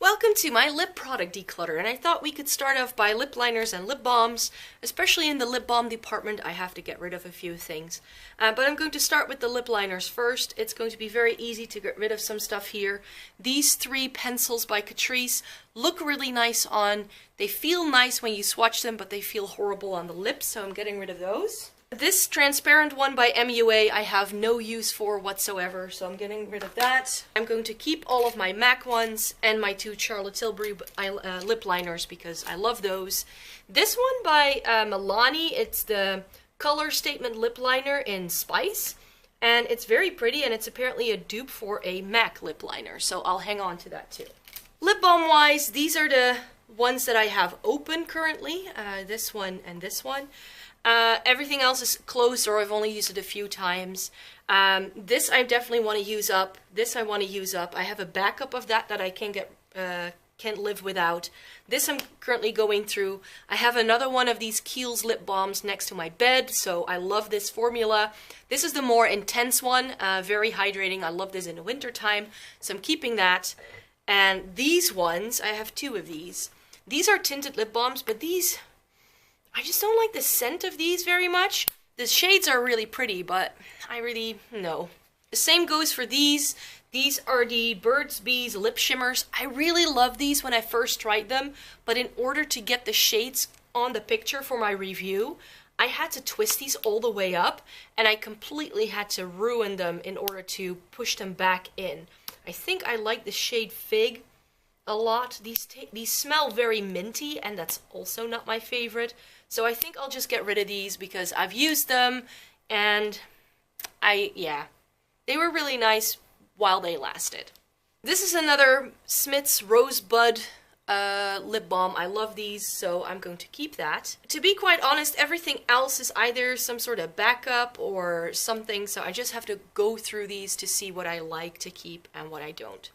Welcome to my lip product declutter, and I thought we could start off by lip liners and lip balms. Especially in the lip balm department, I have to get rid of a few things. But I'm going to start with the lip liners first. It's going to be very easy to get rid of some stuff here. These three pencils by Catrice look really nice on. They feel nice when you swatch them, but they feel horrible on the lips, so I'm getting rid of those. This transparent one by MUA I have no use for whatsoever, so I'm getting rid of that. I'm going to keep all of my MAC ones and my two Charlotte Tilbury lip liners because I love those. This one by Milani, it's the Color Statement Lip Liner in Spice, and it's very pretty, and it's apparently a dupe for a MAC lip liner, so I'll hang on to that too. Lip balm wise, these are the ones that I have open currently, this one and this one. Everything else is closed or I've only used it a few times. This I definitely want to use up. This I want to use up. I have a backup of that I can't live without. This I'm currently going through. I have another one of these Kiehl's lip balms next to my bed, so I love this formula. This is the more intense one, very hydrating. I love this in the winter time, so I'm keeping that. And these ones, I have two of these. These are tinted lip balms, but these, I just don't like the scent of these very much. The shades are really pretty, but no. The same goes for these. These are the Burt's Bees Lip Shimmers. I really loved these when I first tried them, but in order to get the shades on the picture for my review, I had to twist these all the way up, and I completely had to ruin them in order to push them back in. I think I like the shade Fig a lot. These smell very minty, and that's also not my favorite. So I think I'll just get rid of these because I've used them, and they were really nice while they lasted. This is another Smith's Rosebud lip balm. I love these, so I'm going to keep that. To be quite honest, everything else is either some sort of backup or something, so I just have to go through these to see what I like to keep and what I don't.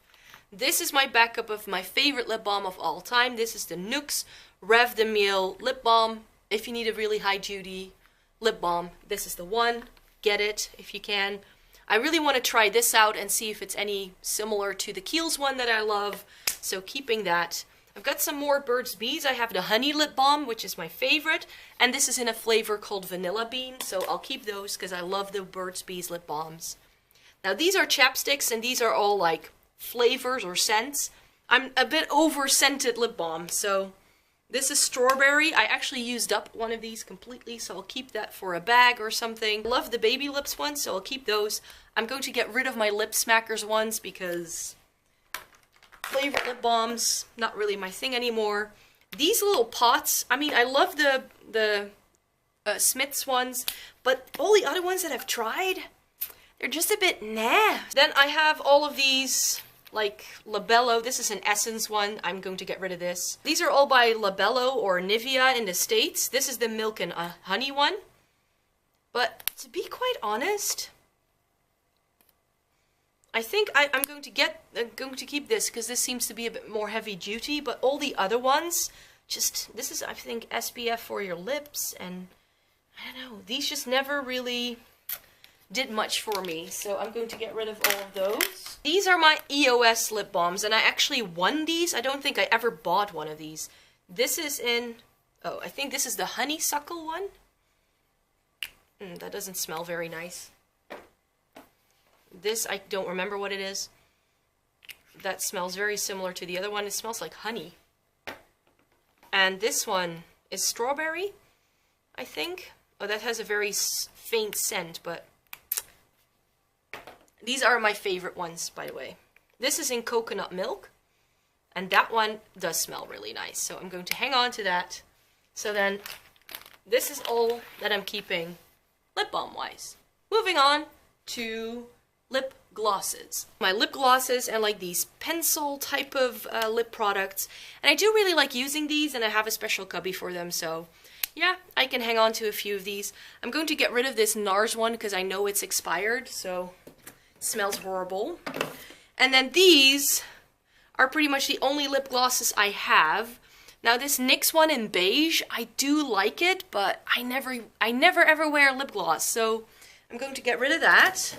This is my backup of my favorite lip balm of all time. This is the NYX Rev de Miel lip balm. If you need a really high duty lip balm, this is the one. Get it if you can. I really want to try this out and see if it's any similar to the Kiehl's one that I love, so keeping that. I've got some more Burt's Bees. I have the Honey Lip Balm, which is my favorite, and this is in a flavor called Vanilla Bean, so I'll keep those because I love the Burt's Bees lip balms. Now these are chapsticks, and these are all like flavors or scents. I'm a bit over scented lip balm, so this is strawberry. I actually used up one of these completely, so I'll keep that for a bag or something. I love the Baby Lips ones, so I'll keep those. I'm going to get rid of my Lip Smackers ones because flavored lip balms, not really my thing anymore. These little pots, I mean, I love the Smith's ones, but all the other ones that I've tried, they're just a bit nah. Then I have all of these, like Labello. This is an Essence one. I'm going to get rid of this. These are all by Labello or Nivea in the States. This is the Milk and Honey one. But to be quite honest, I think I'm going to keep this because this seems to be a bit more heavy duty, but all the other ones, this is, I think, SPF for your lips, and I don't know, these just never really did much for me, so I'm going to get rid of all of those. These are my EOS lip balms, and I actually won these. I don't think I ever bought one of these. This is in, I think this is the Honeysuckle one. That doesn't smell very nice. This, I don't remember what it is. That smells very similar to the other one. It smells like honey. And this one is strawberry, I think. Oh, that has a very faint scent, but these are my favorite ones, by the way. This is in coconut milk, and that one does smell really nice, so I'm going to hang on to that. So then, this is all that I'm keeping lip balm-wise. Moving on to lip glosses. My lip glosses and like these pencil type of lip products. And I do really like using these, and I have a special cubby for them, so yeah, I can hang on to a few of these. I'm going to get rid of this NARS one because I know it's expired, so it smells horrible. And then these are pretty much the only lip glosses I have. Now this NYX one in beige, I do like it, but I never ever wear lip gloss, so I'm going to get rid of that.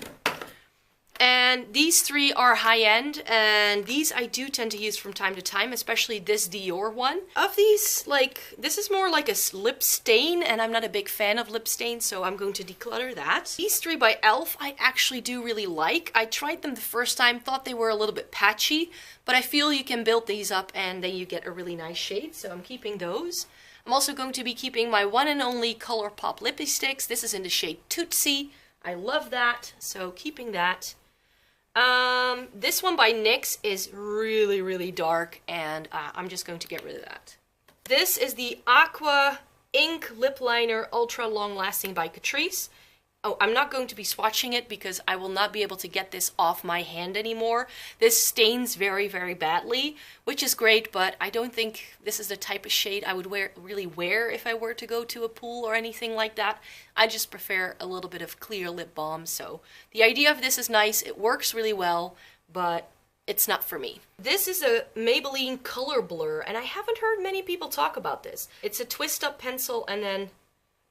And these three are high-end, and these I do tend to use from time to time, especially this Dior one. Of these, like, this is more like a lip stain, and I'm not a big fan of lip stains, so I'm going to declutter that. These three by e.l.f. I actually do really like. I tried them the first time, thought they were a little bit patchy, but I feel you can build these up and then you get a really nice shade, so I'm keeping those. I'm also going to be keeping my one and only ColourPop Lippy Sticks. This is in the shade Tootsie. I love that, so keeping that. This one by NYX is really, really dark, and I'm just going to get rid of that. This is the Aqua Ink Lip Liner Ultra Long Lasting by Catrice. Oh, I'm not going to be swatching it because I will not be able to get this off my hand anymore. This stains very, very badly, which is great, but I don't think this is the type of shade I would really wear if I were to go to a pool or anything like that. I just prefer a little bit of clear lip balm, so the idea of this is nice. It works really well, but it's not for me. This is a Maybelline Color Blur, and I haven't heard many people talk about this. It's a twist-up pencil, and then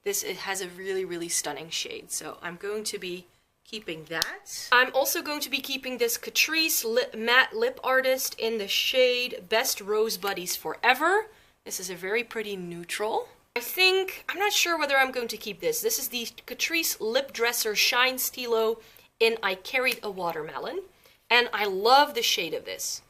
it has a really, really stunning shade, so I'm going to be keeping that. I'm also going to be keeping this Catrice Matte Lip Artist in the shade Best Rose Buddies Forever. This is a very pretty neutral. I'm not sure whether I'm going to keep this. This is the Catrice Lip Dresser Shine Stilo in I Carried a Watermelon, and I love the shade of this.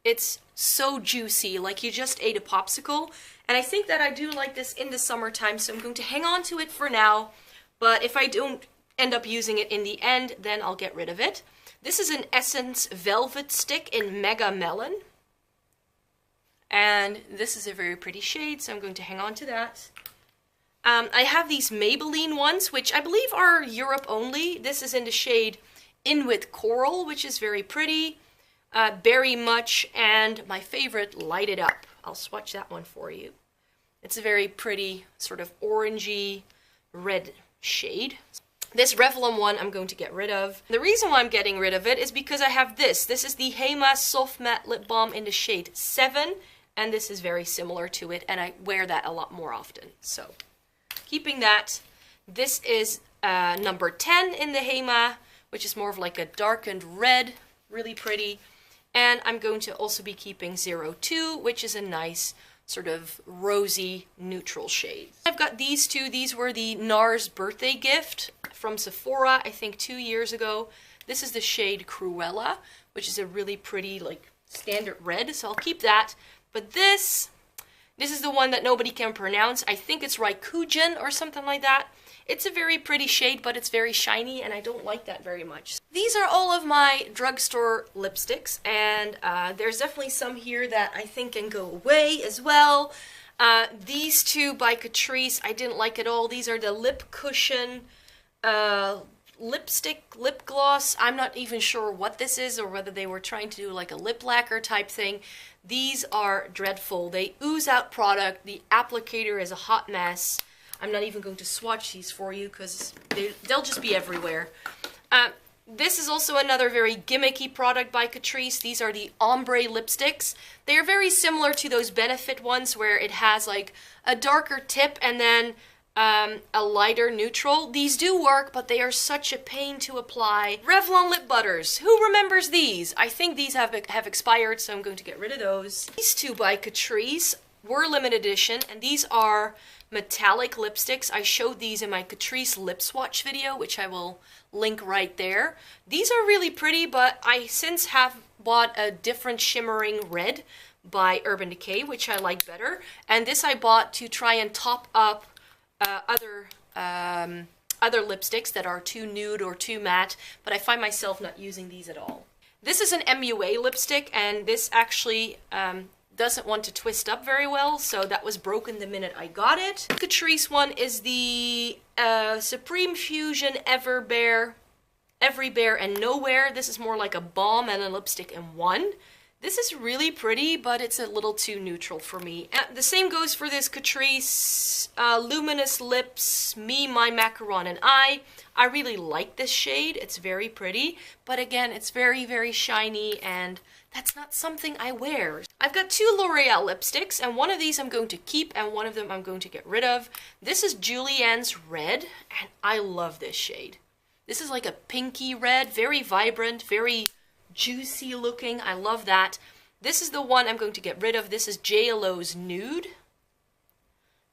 It's so juicy, like you just ate a popsicle. And I think that I do like this in the summertime, so I'm going to hang on to it for now. But if I don't end up using it in the end, then I'll get rid of it. This is an Essence Velvet Stick in Mega Melon. And this is a very pretty shade, so I'm going to hang on to that. I have these Maybelline ones, which I believe are Europe only. This is in the shade In With Coral, which is very pretty. Berry Much, and my favorite, Light It Up. I'll swatch that one for you. It's a very pretty, sort of orangey red shade. This Revlon one I'm going to get rid of. The reason why I'm getting rid of it is because I have this. This is the Hema Soft Matte Lip Balm in the shade 7, and this is very similar to it, and I wear that a lot more often. So, keeping that. This is number 10 in the Hema, which is more of like a darkened red, really pretty. And I'm going to also be keeping 02, which is a nice sort of rosy neutral shade. I've got these two. These were the NARS birthday gift from Sephora, I think 2 years ago. This is the shade Cruella, which is a really pretty, like, standard red, so I'll keep that. But this is the one that nobody can pronounce. I think it's Raikujin or something like that. It's a very pretty shade, but it's very shiny, and I don't like that very much. These are all of my drugstore lipsticks, and there's definitely some here that I think can go away as well. These two by Catrice, I didn't like at all. These are the Lip Cushion lipstick lip gloss. I'm not even sure what this is or whether they were trying to do like a lip lacquer type thing. These are dreadful. They ooze out product. The applicator is a hot mess. I'm not even going to swatch these for you because they'll just be everywhere. This is also another very gimmicky product by Catrice. These are the ombre lipsticks. They are very similar to those Benefit ones where it has like a darker tip and then a lighter neutral. These do work, but they are such a pain to apply. Revlon lip butters. Who remembers these? I think these have expired, so I'm going to get rid of those. These two by Catrice were limited edition, and these are metallic lipsticks. I showed these in my Catrice lip swatch video, which I will link right there. These are really pretty, but I since have bought a different shimmering red by Urban Decay, which I like better. And this I bought to try and top up other lipsticks that are too nude or too matte, but I find myself not using these at all. This is an MUA lipstick, and this actually doesn't want to twist up very well, so that was broken the minute I got it. The Catrice one is the Supreme Fusion Every Bare and Nowhere. This is more like a balm and a lipstick in one. This is really pretty, but it's a little too neutral for me. The same goes for this Catrice Luminous Lips Me, My Macaron, and I really like this shade. It's very pretty, but again, it's very, very shiny, and that's not something I wear. I've got two L'Oreal lipsticks, and one of these I'm going to keep, and one of them I'm going to get rid of. This is Julienne's Red, and I love this shade. This is like a pinky red, very vibrant, very juicy looking. I love that. This is the one I'm going to get rid of. This is JLo's Nude.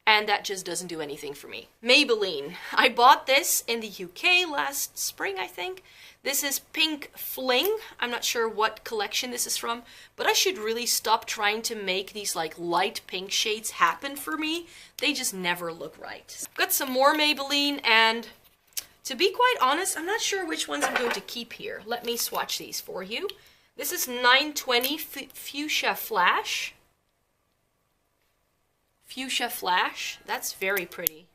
And that just doesn't do anything for me. Maybelline. I bought this in the UK last spring, I think. This is Pink Fling. I'm not sure what collection this is from, but I should really stop trying to make these like light pink shades happen for me. They just never look right. Got some more Maybelline, and to be quite honest, I'm not sure which ones I'm going to keep here. Let me swatch these for you. This is 920 Fuchsia Flash. Fuchsia Flash. That's very pretty.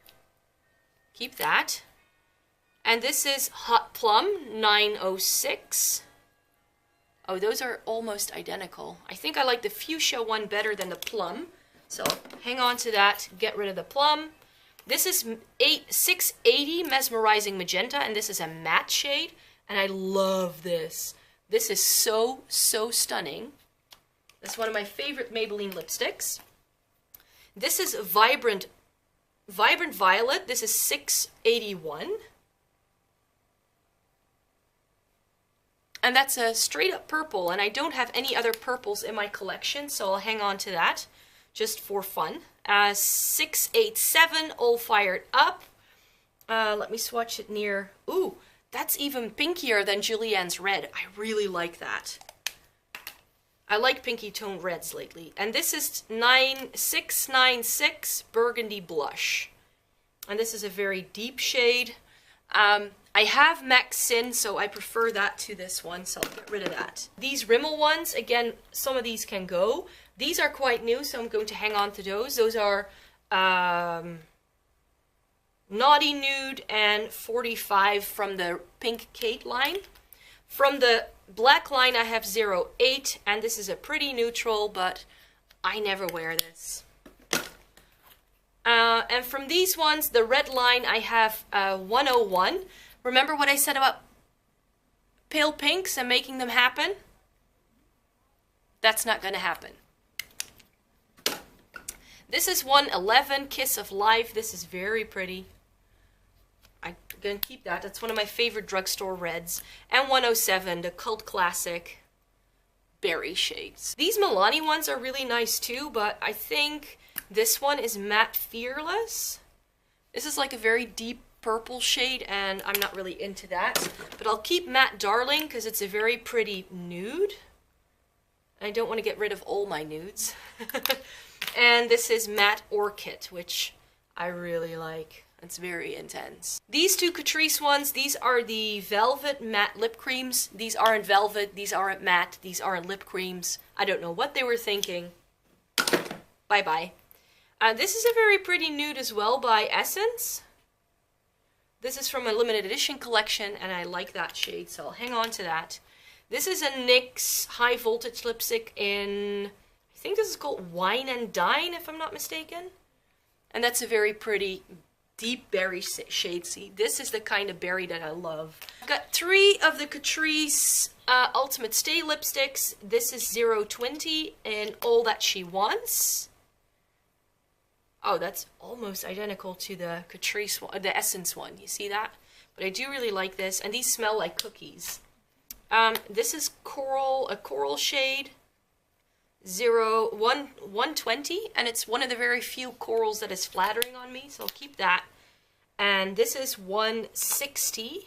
Keep that. And this is Hot Plum 906. Oh, those are almost identical. I think I like the Fuchsia one better than the Plum. So hang on to that. Get rid of the Plum. This is 680 Mesmerizing Magenta, and this is a matte shade. And I love this. This is so, so stunning. That's one of my favorite Maybelline lipsticks. This is Vibrant Violet. This is 681. And that's a straight up purple, and I don't have any other purples in my collection, so I'll hang on to that just for fun. 687 All Fired Up. Let me swatch it near. Ooh, that's even pinkier than Julienne's Red. I really like that. I like pinky toned reds lately. And this is 696 Burgundy Blush. And this is a very deep shade. I have MAC Sin, so I prefer that to this one, so I'll get rid of that. These Rimmel ones, again, some of these can go. These are quite new, so I'm going to hang on to those. Those are Naughty Nude and 45 from the Pink Kate line. From the black line, I have 08, and this is a pretty neutral, but I never wear this. And from these ones, the red line, I have 101. Remember what I said about pale pinks and making them happen? That's not going to happen. This is 111, Kiss of Life. This is very pretty. I'm going to keep that. That's one of my favorite drugstore reds. And 107, the cult classic berry shades. These Milani ones are really nice too, but I think this one is Matte Fearless. This is like a very deep purple shade, and I'm not really into that. But I'll keep Matte Darling because it's a very pretty nude. I don't want to get rid of all my nudes. And this is Matte Orchid, which I really like. It's very intense. These two Catrice ones, these are the Velvet Matte Lip Creams. These aren't velvet, these aren't matte, these aren't lip creams. I don't know what they were thinking. Bye-bye. This is a very pretty nude as well by Essence. This is from a limited edition collection, and I like that shade, so I'll hang on to that. This is a NYX high voltage lipstick in, I think this is called Wine and Dine, if I'm not mistaken. And that's a very pretty deep berry shade. See, this is the kind of berry that I love. I've got 3 of the Catrice Ultimate Stay lipsticks. This is 020 and All That She Wants. Oh, that's almost identical to the Catrice one, the Essence one. You see that? But I do really like this, and these smell like cookies. This is a coral shade, 120, and it's one of the very few corals that is flattering on me, so I'll keep that. And this is 160. I'm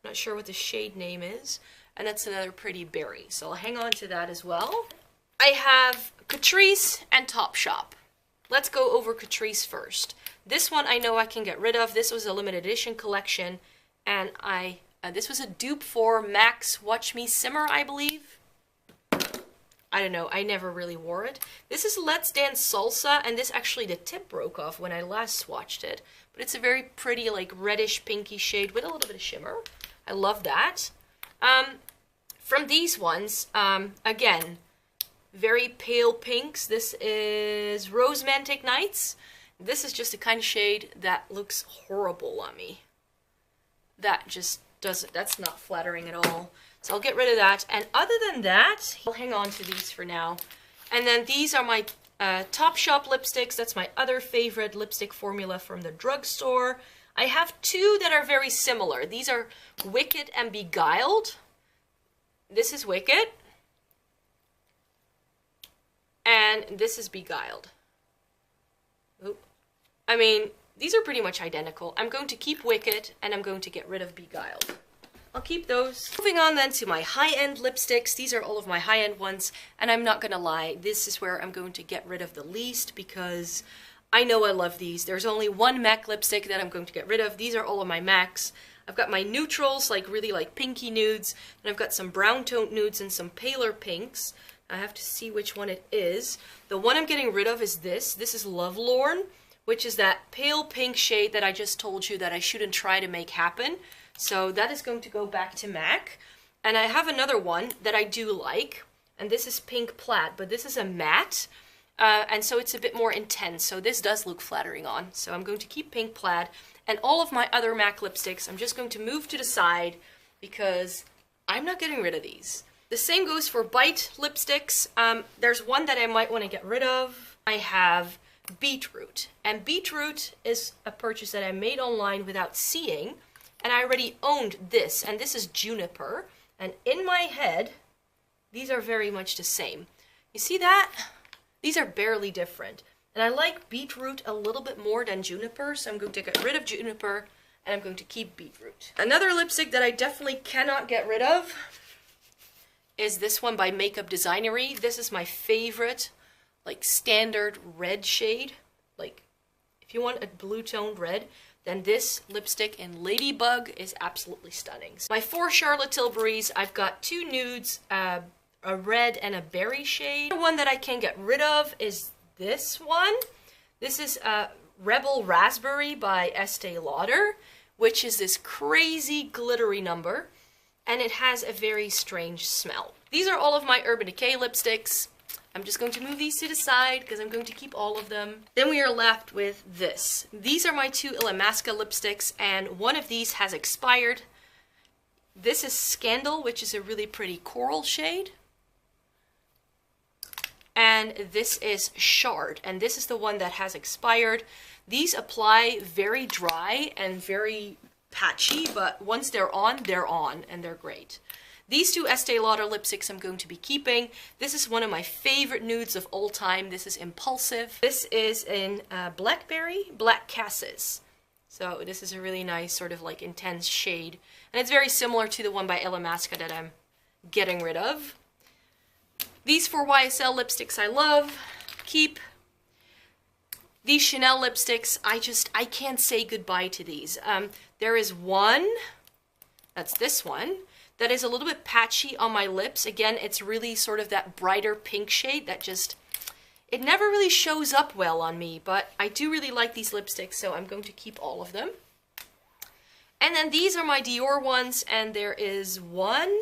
not sure what the shade name is, and that's another pretty berry, so I'll hang on to that as well. I have Catrice and Topshop. Let's go over Catrice first. This one I know I can get rid of. This was a limited edition collection, and this was a dupe for Max Watch Me Simmer, I believe. I don't know, I never really wore it. This is Let's Dance Salsa, and this actually, the tip broke off when I last swatched it. But it's a very pretty, like, reddish pinky shade with a little bit of shimmer. I love that. From these ones, again, very pale pinks. This is Rosemantic Nights. This is just the kind of shade that looks horrible on me. That just doesn't, that's not flattering at all. So I'll get rid of that. And other than that, I'll hang on to these for now. And then these are my Topshop lipsticks. That's my other favorite lipstick formula from the drugstore. I have two that are very similar. These are Wicked and Beguiled. This is Wicked. And this is Beguiled. Oop. I mean, these are pretty much identical. I'm going to keep Wicked, and I'm going to get rid of Beguiled. I'll keep those. Moving on then to my high-end lipsticks. These are all of my high-end ones, and I'm not gonna lie, this is where I'm going to get rid of the least because I know I love these. There's only one MAC lipstick that I'm going to get rid of. These are all of my MACs. I've got my neutrals, like really like pinky nudes, and I've got some brown toned nudes and some paler pinks. I have to see which one it is. The one I'm getting rid of is this. This is Lovelorn, which is that pale pink shade that I just told you that I shouldn't try to make happen. So that is going to go back to MAC. And I have another one that I do like, and this is Pink Plaid, but this is a matte, and so it's a bit more intense, so this does look flattering on. So I'm going to keep Pink Plaid, and all of my other MAC lipsticks I'm just going to move to the side because I'm not getting rid of these. The same goes for Bite lipsticks. There's one that I might want to get rid of. I have Beetroot, and Beetroot is a purchase that I made online without seeing, and I already owned this, and this is Juniper, and in my head, these are very much the same. You see that? These are barely different, and I like Beetroot a little bit more than Juniper, so I'm going to get rid of Juniper, and I'm going to keep Beetroot. Another lipstick that I definitely cannot get rid of is this one by Makeup Designery. This is my favorite, like, standard red shade. Like, if you want a blue-toned red, then this lipstick in Ladybug is absolutely stunning. My four Charlotte Tilburys, I've got two nudes, a red and a berry shade. The one that I can get rid of is this one. This is Rebel Raspberry by Estee Lauder, which is this crazy glittery number, and it has a very strange smell. These are all of my Urban Decay lipsticks. I'm just going to move these to the side because I'm going to keep all of them. Then we are left with this. These are my two Illamasqua lipsticks, and one of these has expired. This is Scandal, which is a really pretty coral shade. And this is Shard, and this is the one that has expired. These apply very dry and very patchy, but once they're on, and they're great. These two Estee Lauder lipsticks I'm going to be keeping. This is one of my favorite nudes of all time. This is Impulsive. This is in Blackberry, Black Cassis. So this is a really nice sort of like intense shade. And it's very similar to the one by Illamasqua that I'm getting rid of. These four YSL lipsticks I love. Keep. These Chanel lipsticks, I can't say goodbye to these. There is one, that's this one, that is a little bit patchy on my lips. Again, it's really sort of that brighter pink shade that just, it never really shows up well on me, but I do really like these lipsticks, so I'm going to keep all of them. And then these are my Dior ones, and there is one,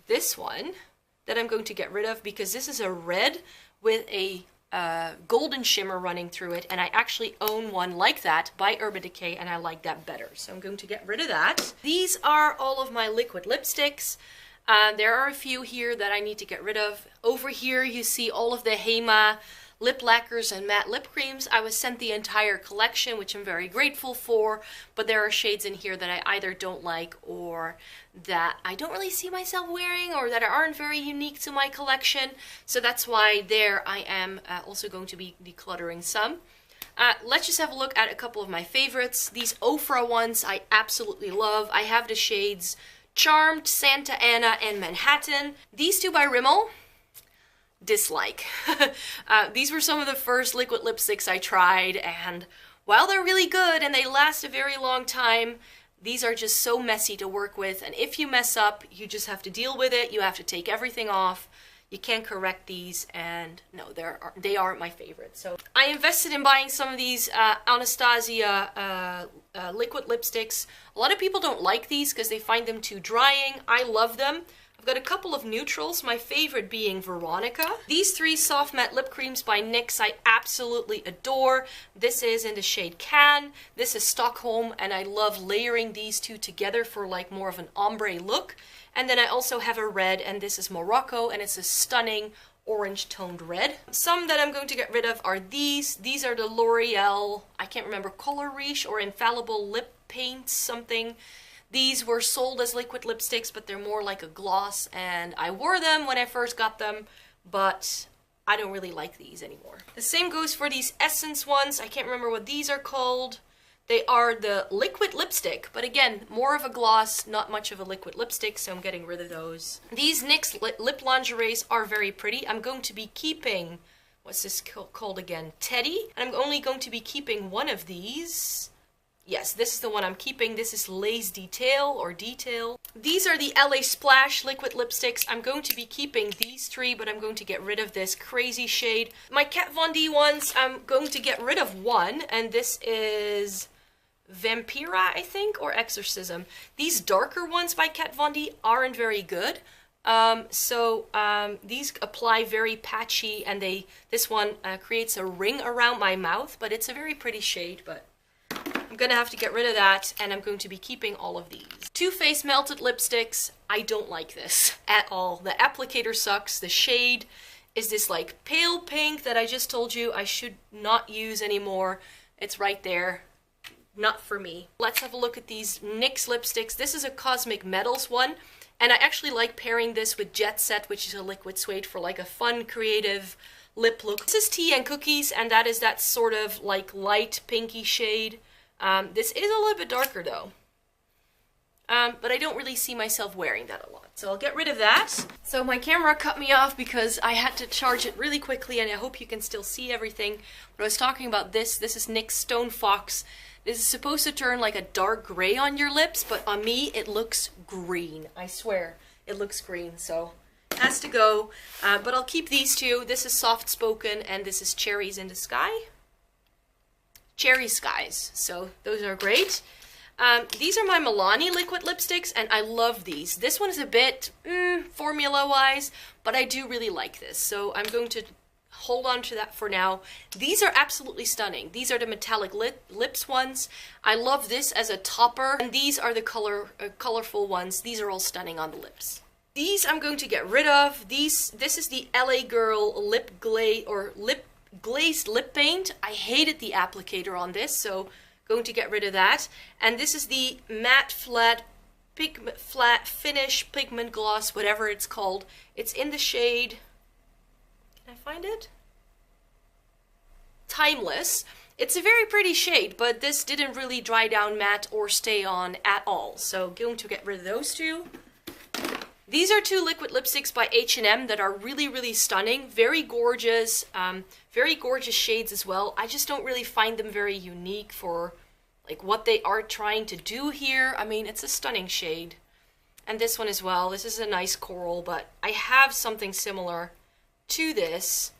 this one, that I'm going to get rid of because this is a red with a golden shimmer running through it, and I actually own one like that by Urban Decay, and I like that better, so I'm going to get rid of that. These are all of my liquid lipsticks. There are a few here that I need to get rid of. Over here you see all of the Hema lip lacquers and matte lip creams. I was sent the entire collection, which I'm very grateful for, but there are shades in here that I either don't like or that I don't really see myself wearing or that aren't very unique to my collection. So that's why there I am also going to be decluttering some. Let's just have a look at a couple of my favorites. These Ofra ones I absolutely love. I have the shades Charmed, Santa Ana, and Manhattan. These two by Rimmel, dislike. These were some of the first liquid lipsticks I tried, and while they're really good and they last a very long time, these are just so messy to work with, and if you mess up, you just have to deal with it. You have to take everything off. You can't correct these, and no, they aren't my favorite. So I invested in buying some of these Anastasia liquid lipsticks. A lot of people don't like these because they find them too drying. I love them. I've got a couple of neutrals, my favorite being Veronica. These three soft matte lip creams by NYX I absolutely adore. This is in the shade Can, this is Stockholm, and I love layering these two together for like more of an ombre look. And then I also have a red, and this is Morocco, and it's a stunning orange toned red. Some that I'm going to get rid of are these. These are the L'Oreal, I can't remember, Color Riche or Infallible Lip Paint something. These were sold as liquid lipsticks, but they're more like a gloss, and I wore them when I first got them, but I don't really like these anymore. The same goes for these Essence ones. I can't remember what these are called. They are the liquid lipstick, but again, more of a gloss, not much of a liquid lipstick, so I'm getting rid of those. These NYX lip lingeries are very pretty. I'm going to be keeping, what's this called again? Teddy. And I'm only going to be keeping one of these. Yes, this is the one I'm keeping. This is Lace Detail or Detail. These are the LA Splash liquid lipsticks. I'm going to be keeping these three, but I'm going to get rid of this crazy shade. My Kat Von D ones, I'm going to get rid of one, and this is Vampira, I think, or Exorcism. These darker ones by Kat Von D aren't very good. These apply very patchy, and this one creates a ring around my mouth, but it's a very pretty shade, but I'm gonna have to get rid of that, and I'm going to be keeping all of these. Too Faced Melted Lipsticks, I don't like this at all. The applicator sucks. The shade is this like pale pink that I just told you I should not use anymore. It's right there. Not for me. Let's have a look at these NYX lipsticks. This is a Cosmic Metals one, and I actually like pairing this with Jet Set, which is a liquid suede, for like a fun, creative lip look. This is Tea and Cookies, and that is that sort of like light pinky shade. This is a little bit darker though, but I don't really see myself wearing that a lot, so I'll get rid of that. So my camera cut me off because I had to charge it really quickly, and I hope you can still see everything. But I was talking about this. This is NYX Stone Fox. This is supposed to turn like a dark gray on your lips, but on me it looks green. I swear, it looks green, so it has to go. But I'll keep these two. This is Soft Spoken, and this is Cherries in the Sky. Cherry Skies, so those are great. These are my Milani liquid lipsticks, and I love these. This one is a bit formula-wise, but I do really like this, so I'm going to hold on to that for now. These are absolutely stunning. These are the metallic lips ones. I love this as a topper, and these are the colorful ones. These are all stunning on the lips. These I'm going to get rid of. This is the LA Girl Lip Glaze or Glazed Lip Paint. I hated the applicator on this, so going to get rid of that. And this is the Matte Flat Finish Pigment Gloss, whatever it's called. It's in the shade, can I find it? Timeless. It's a very pretty shade, but this didn't really dry down matte or stay on at all. So going to get rid of those two. These are two liquid lipsticks by H&M that are really, really stunning. Very gorgeous shades as well. I just don't really find them very unique for like what they are trying to do here. I mean, it's a stunning shade. And this one as well. This is a nice coral, but I have something similar to this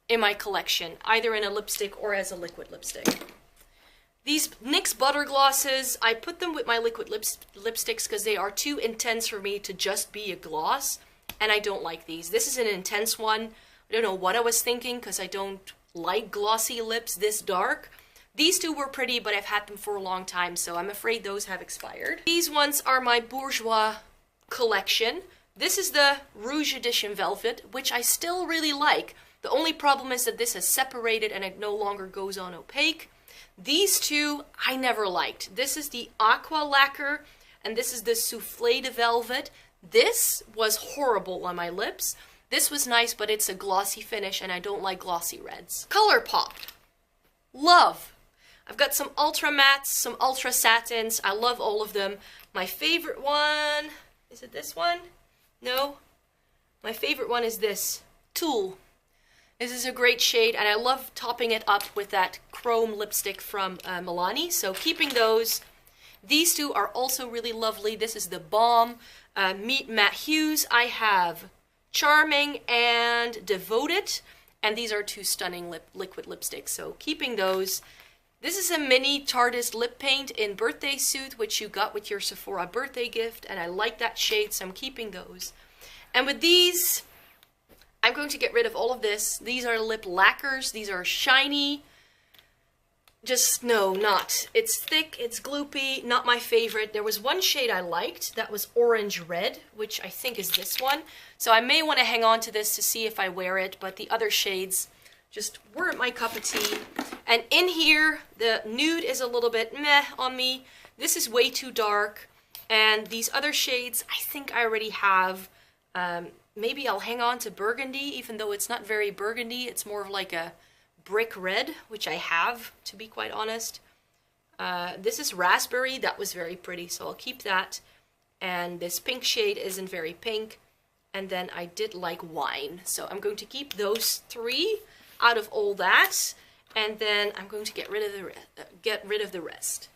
in my collection, either in a lipstick or as a liquid lipstick. These NYX Butter Glosses, I put them with my liquid lipsticks because they are too intense for me to just be a gloss, and I don't like these. This is an intense one. I don't know what I was thinking because I don't like glossy lips this dark. These two were pretty, but I've had them for a long time, so I'm afraid those have expired. These ones are my Bourjois collection. This is the Rouge Edition Velvet, which I still really like. The only problem is that this has separated and it no longer goes on opaque. These two I never liked. This is the Aqua Lacquer, and this is the Soufflé de Velvet. This was horrible on my lips. This was nice, but it's a glossy finish, and I don't like glossy reds. ColourPop. Love. I've got some Ultra Mattes, some Ultra Satins. I love all of them. My favorite one, is it this one? No. My favorite one is this, Tulle. This is a great shade, and I love topping it up with that chrome lipstick from Milani, so keeping those. These two are also really lovely. This is the Balm Meet Matte Hues. I have Charming and Devoted, and these are two stunning liquid lipsticks, so keeping those. This is a mini Tarteist lip paint in Birthday Suit, which you got with your Sephora birthday gift, and I like that shade, so I'm keeping those. And with these, I'm going to get rid of all of this. These are lip lacquers. These are shiny. just, no, not. It's thick, it's gloopy, not my favorite. There was one shade I liked, that was orange red, which I think is this one. So I may want to hang on to this to see if I wear it, but the other shades just weren't my cup of tea. And in here, the nude is a little bit meh on me. This is way too dark. And these other shades, I think I already have. Maybe I'll hang on to burgundy, even though it's not very burgundy. It's more of like a brick red, which I have, to be quite honest. This is raspberry. That was very pretty, so I'll keep that. And this pink shade isn't very pink. And then I did like wine. So I'm going to keep those three out of all that. And then I'm going to get rid of the rest.